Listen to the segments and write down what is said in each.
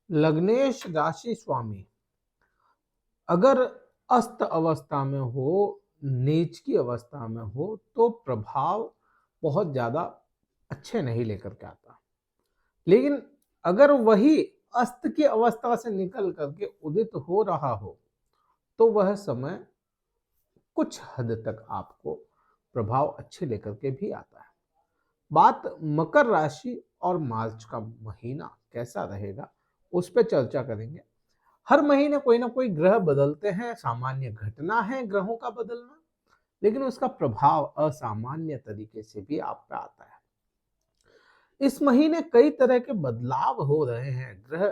लग्नेश राशि स्वामी अगर अस्त अवस्था में हो, नीच की अवस्था में हो, तो प्रभाव बहुत ज्यादा अच्छे नहीं लेकर के आता। लेकिन अगर वही अस्त की अवस्था से निकल करके उदित हो रहा हो, तो वह समय कुछ हद तक आपको प्रभाव अच्छे लेकर के भी आता है। बात मकर राशि और मार्च का महीना कैसा रहेगा, उस पर चर्चा करेंगे। हर महीने कोई ना कोई ग्रह बदलते हैं, सामान्य घटना है ग्रहों का बदलना, लेकिन उसका प्रभाव असामान्य तरीके से भी आप पे आता है। इस महीने कई तरह के बदलाव हो रहे हैं, ग्रह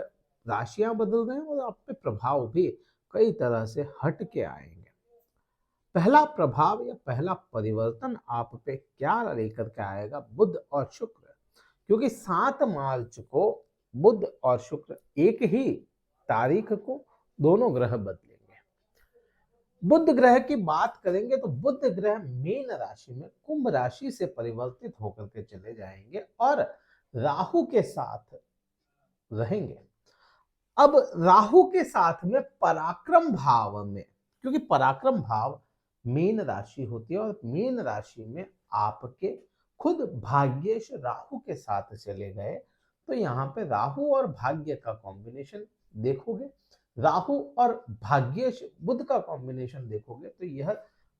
राशियां बदल रहे हैं और आप पे प्रभाव भी कई तरह से हट के आएंगे। पहला प्रभाव या पहला परिवर्तन आप पे क्या लेकर के आएगा, बुध और शुक्र। क्योंकि 7 मार्च को बुध और शुक्र एक ही तारीख को दोनों ग्रह बदलेंगे। बुध ग्रह की बात करेंगे तो बुध ग्रह मीन राशि में कुंभ राशि से परिवर्तित होकर के चले जाएंगे और राहु के साथ रहेंगे। अब राहु के साथ में पराक्रम भाव में, क्योंकि पराक्रम भाव मीन राशि होती है और मीन राशि में आपके खुद भाग्येश राहु के साथ चले गए, तो यहाँ पे राहु और भाग्य का कॉम्बिनेशन देखोगे, राहु और भाग्येश बुध का कॉम्बिनेशन देखोगे, तो यह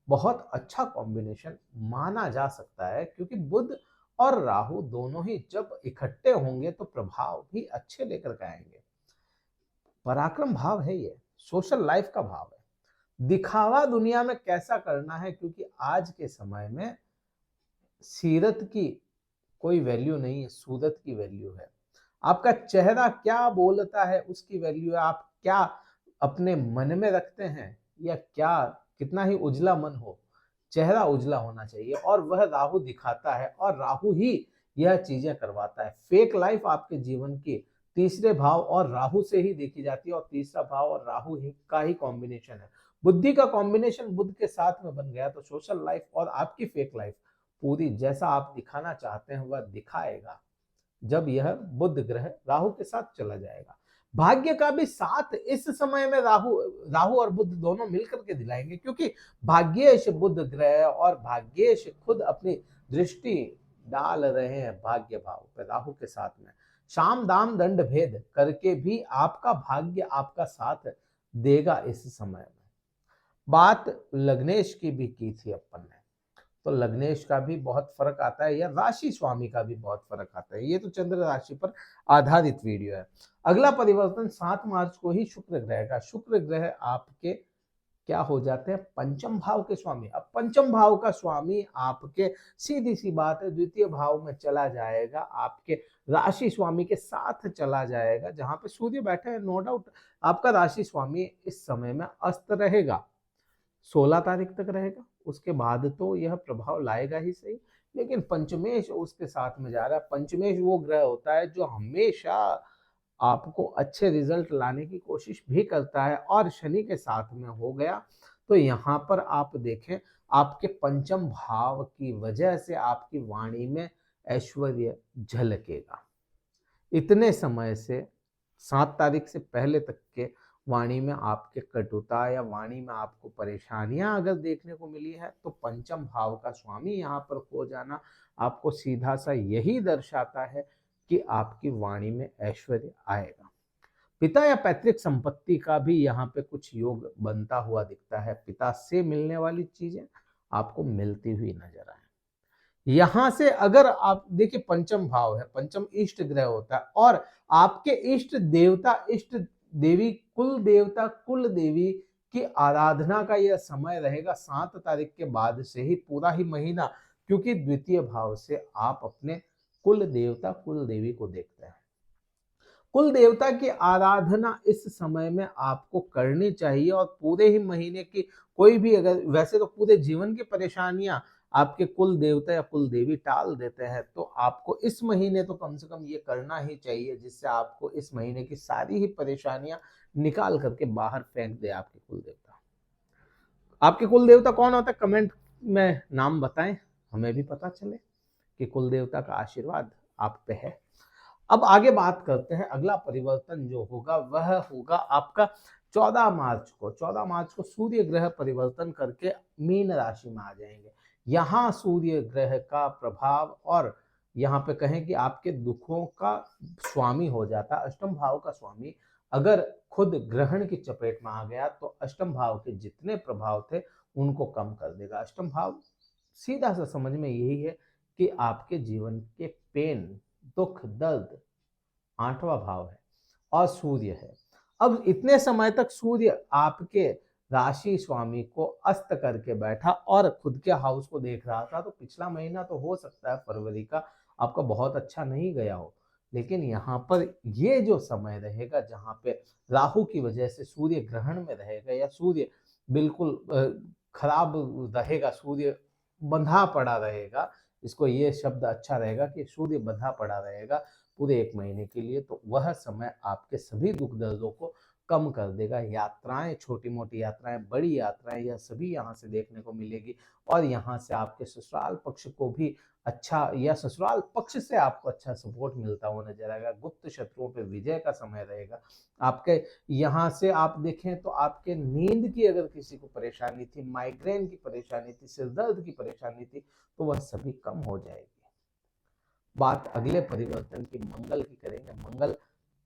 बहुत अच्छा कॉम्बिनेशन माना जा सकता है। क्योंकि बुध और राहु दोनों ही जब इकट्ठे होंगे तो प्रभाव भी अच्छे लेकर के आएंगे। पराक्रम भाव है, ये सोशल लाइफ का भाव है, दिखावा दुनिया में कैसा करना है। क्योंकि आज के समय में सीरत की कोई वैल्यू नहीं है, सूरत की वैल्यू है। आपका चेहरा क्या बोलता है उसकी वैल्यू है। आप क्या अपने मन में रखते हैं, या क्या कितना ही उजला मन हो, चेहरा उजला होना चाहिए, और वह राहु दिखाता है और राहु ही यह चीजें करवाता है। फेक लाइफ आपके जीवन की तीसरे भाव और राहु से ही देखी जाती है, और तीसरा भाव और राहु ही का ही कॉम्बिनेशन है। बुद्धि का कॉम्बिनेशन बुध के साथ में बन गया तो सोशल लाइफ और आपकी फेक लाइफ पूरी जैसा आप दिखाना चाहते हैं वह दिखाएगा, जब यह बुध ग्रह राहु के साथ चला जाएगा। भाग्य का भी साथ इस समय में राहु राहु और बुध दोनों मिलकर के दिलाएंगे। क्योंकि भाग्येश बुध ग्रह और भाग्येश खुद अपनी दृष्टि डाल रहे हैं भाग्य भाव पे राहु के साथ में। शाम दाम दंड भेद करके भी आपका भाग्य आपका साथ देगा इस समय में। बात लग्नेश की भी की थी अपन ने, तो लग्नेश का भी बहुत फर्क आता है, या राशि स्वामी का भी बहुत फर्क आता है। ये तो चंद्र राशि पर आधारित वीडियो है। अगला परिवर्तन 7 मार्च को ही शुक्र ग्रह का। शुक्र ग्रह आपके क्या हो जाते हैं, पंचम भाव के स्वामी। अब पंचम भाव का स्वामी आपके, सीधी सी बात है, द्वितीय भाव में चला जाएगा, आपके राशि स्वामी के साथ चला जाएगा, जहां पे सूर्य बैठे हैं। नो डाउट आपका राशि स्वामी इस समय में अस्त रहेगा, 16 तारीख तक रहेगा। उसके बाद तो यह प्रभाव लाएगा ही सही, लेकिन पंचमेश उसके साथ में जा रहा है। पंचमेश वो ग्रह होता है जो हमेशा आपको अच्छे रिजल्ट लाने की कोशिश भी करता है, और शनि के साथ में हो गया तो यहाँ पर आप देखें, आपके पंचम भाव की वजह से आपकी वाणी में ऐश्वर्य झलकेगा। इतने समय से 7 तारीख से पहले तक के वाणी में आपके कटुता या वाणी में आपको परेशानियां अगर देखने को मिली है, तो पंचम भाव का स्वामी यहाँ पर खो जाना आपको सीधा सा यही दर्शाता है कि आपकी वाणी में ऐश्वर्य आएगा। पिता या पैतृक संपत्ति का भी यहाँ पे कुछ योग बनता हुआ दिखता है। पिता से मिलने वाली चीजें आपको मिलती हुई नजर आए। यहां से अगर आप देखिए, पंचम भाव है, पंचम इष्ट ग्रह होता है, और आपके इष्ट देवता, इष्ट देवी, कुल देवता, कुल देवी की आराधना का यह समय रहेगा 7 तारीख के बाद से ही पूरा ही महीना। क्योंकि द्वितीय भाव से आप अपने कुल देवता, कुल देवी को देखते हैं। कुल देवता की आराधना इस समय में आपको करनी चाहिए, और पूरे ही महीने की कोई भी, अगर वैसे तो पूरे जीवन की परेशानियां आपके कुल देवता या कुल देवी टाल देते हैं, तो आपको इस महीने तो कम से कम ये करना ही चाहिए, जिससे आपको इस महीने की सारी ही परेशानियां निकाल करके बाहर फेंक दे आपके कुल देवता। आपके कुल देवता कौन होता है, कमेंट में नाम बताएं, हमें भी पता चले कि कुल देवता का आशीर्वाद आप पे है। अब आगे बात करते हैं, अगला परिवर्तन जो होगा वह होगा आपका 14 मार्च को। 14 मार्च को सूर्य ग्रह परिवर्तन करके मीन राशि में आ जाएंगे। यहाँ सूर्य ग्रह का प्रभाव, और यहाँ पे कहें कि आपके दुखों का स्वामी हो जाता, अष्टम भाव का स्वामी अगर खुद ग्रहण की चपेट में आ गया तो अष्टम भाव के जितने प्रभाव थे उनको कम कर देगा। अष्टम भाव सीधा सा समझ में यही है कि आपके जीवन के पेन, दुख, दर्द, 8वां भाव है और सूर्य है। अब इतने समय तक सूर्य आपके राशि स्वामी को अस्त करके बैठा और खुद के हाउस को देख रहा था, तो पिछला महीना तो हो सकता है फरवरी का आपका बहुत अच्छा नहीं गया हो, लेकिन यहाँ पर ये जो समय रहेगा जहाँ पे राहु की वजह से सूर्य ग्रहण में रहेगा या सूर्य बिल्कुल खराब रहेगा, सूर्य बंधा पड़ा रहेगा, इसको ये शब्द अच्छा रहेगा कि सूर्य बंधा पड़ा रहेगा पूरे 1 महीने के लिए, तो वह समय आपके सभी दुख दर्दों को कम कर देगा। यात्राएं, छोटी मोटी यात्राएं, बड़ी यात्राएं, यह सभी यहाँ से देखने को मिलेगी और यहाँ से आपके ससुराल पक्ष को भी अच्छा, या ससुराल पक्ष से आपको अच्छा सपोर्ट मिलता हुआ नजर आएगा। गुप्त शत्रुओं पे विजय का समय रहेगा आपके। यहाँ से आप देखें तो आपके नींद की अगर किसी को परेशानी थी, माइग्रेन की परेशानी थी, सिर दर्द की परेशानी थी, तो वह सभी कम हो जाएगी। बात अगले परिवर्तन की मंगल की करेंगे। मंगल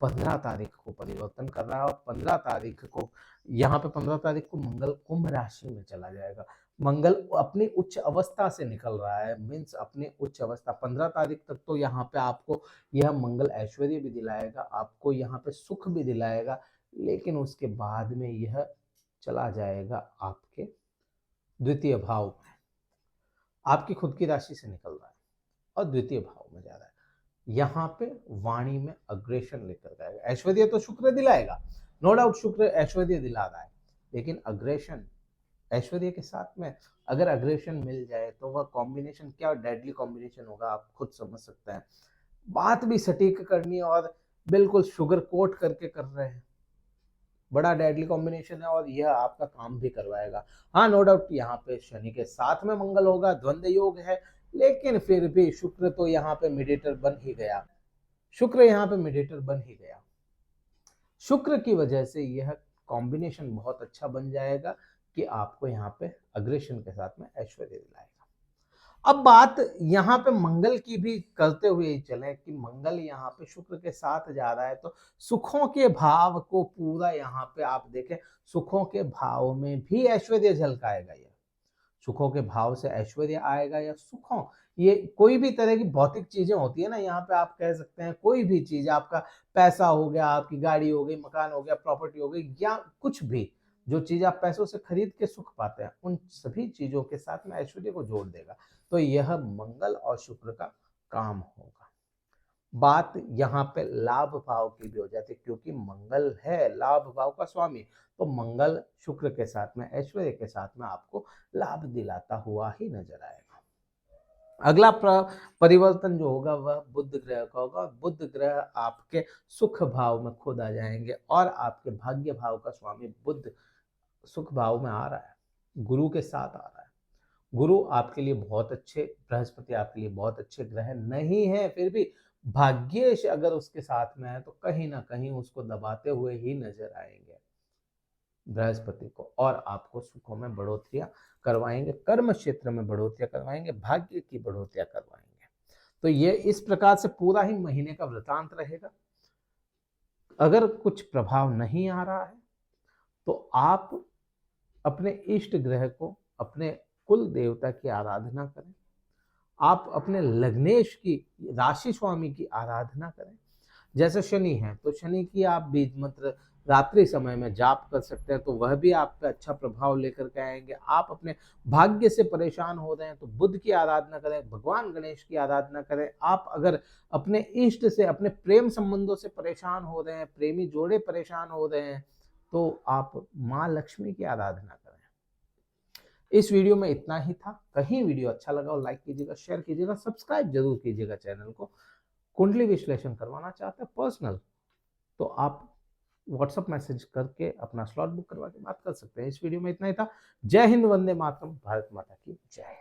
15 तारीख को परिवर्तन कर रहा है और 15 तारीख को यहाँ पे 15 तारीख को मंगल कुंभ राशि में चला जाएगा। मंगल अपनी उच्च अवस्था से निकल रहा है, मीन्स अपनी उच्च अवस्था। 15 तारीख तक तो यहाँ पे आपको यह मंगल ऐश्वर्य भी दिलाएगा, आपको यहाँ पे सुख भी दिलाएगा, लेकिन उसके बाद में यह चला जाएगा आपके द्वितीय भाव में, आपकी खुद की राशि से निकल रहा है और द्वितीय भाव में जा रहा है। यहाँ पे वाणी में अग्रेशन लेकर जाएगा। ऐश्वर्य तो शुक्र दिलाएगा, नो डाउट शुक्र ऐश्वर्य दिला रहा है, लेकिन अग्रेशन ऐश्वर्य के साथ में अगर अग्रेशन मिल जाए तो वह कॉम्बिनेशन क्या डेडली कॉम्बिनेशन होगा, आप खुद समझ सकते हैं। बात भी सटीक करनी है और बिल्कुल शुगर कोट करके कर रहे हैं, बड़ा डेडली कॉम्बिनेशन है और यह आपका काम भी करवाएगा। हाँ, नो डाउट यहाँ पे शनि के साथ में मंगल होगा, द्वंद्व योग है, लेकिन फिर भी शुक्र तो यहाँ पे मीडिएटर बन ही गया, शुक्र यहाँ पे मीडिएटर बन ही गया। शुक्र की वजह से यह कॉम्बिनेशन बहुत अच्छा बन जाएगा कि आपको यहाँ पे अग्रेशन के साथ में ऐश्वर्य दिलाएगा। अब बात यहाँ पे मंगल की भी करते हुए चले कि मंगल यहाँ पे शुक्र के साथ जा रहा है, तो सुखों के भाव को पूरा यहाँ पे आप देखें, सुखों के भाव में भी ऐश्वर्य झलकाएगा। यह सुखों के भाव से ऐश्वर्य आएगा या सुखों, ये कोई भी तरह की भौतिक चीजें होती है ना, यहाँ पे आप कह सकते हैं कोई भी चीज, आपका पैसा हो गया, आपकी गाड़ी हो गई, मकान हो गया, प्रॉपर्टी हो गई, या कुछ भी जो चीज आप पैसों से खरीद के सुख पाते हैं, उन सभी चीजों के साथ में ऐश्वर्य को जोड़ देगा। तो यह मंगल और शुक्र का काम होगा। बात यहाँ पे लाभ भाव की भी हो जाती है, क्योंकि मंगल है लाभ भाव का स्वामी, तो मंगल शुक्र के साथ में ऐश्वर्य के साथ में आपको लाभ दिलाता हुआ ही नजर आएगा। अगला परिवर्तन जो होगा वह बुध ग्रह का होगा। बुध ग्रह आपके सुख भाव में खुद आ जाएंगे और आपके भाग्य भाव का स्वामी बुध सुख भाव में आ रहा है, गुरु के साथ आ रहा है। गुरु आपके लिए बहुत अच्छे, बृहस्पति आपके लिए बहुत अच्छे ग्रह नहीं है, फिर भी भाग्येश अगर उसके साथ में है तो कहीं ना कहीं उसको दबाते हुए ही नजर आएंगे बृहस्पति को, और आपको सुखों में बढ़ोतरियां करवाएंगे, कर्म क्षेत्र में बढ़ोतरियां करवाएंगे, भाग्य की बढ़ोतरियां करवाएंगे। तो ये इस प्रकार से पूरा ही महीने का वृतांत रहेगा। अगर कुछ प्रभाव नहीं आ रहा है तो आप अपने इष्ट ग्रह को, अपने कुल देवता की आराधना करें, आप अपने लग्नेश की, राशि स्वामी की आराधना करें। जैसे शनि है तो शनि की आप बीज मंत्र रात्रि समय में जाप कर सकते हैं, तो वह भी आप पे अच्छा प्रभाव लेकर के आएंगे। आप अपने भाग्य से परेशान हो रहे हैं तो बुध की आराधना करें, भगवान गणेश की आराधना करें। आप अगर अपने इष्ट से, अपने प्रेम संबंधों से परेशान हो रहे हैं, प्रेमी जोड़े परेशान हो रहे हैं, तो आप माँ लक्ष्मी की आराधना करें। इस वीडियो में इतना ही था। कहीं वीडियो अच्छा लगा और लाइक कीजिएगा, शेयर कीजिएगा, सब्सक्राइब जरूर कीजिएगा चैनल को। कुंडली विश्लेषण करवाना चाहते हैं पर्सनल, तो आप व्हाट्सएप मैसेज करके अपना स्लॉट बुक करवा के बात कर सकते हैं। इस वीडियो में इतना ही था। जय हिंद, वंदे मातरम, भारत माता की जय।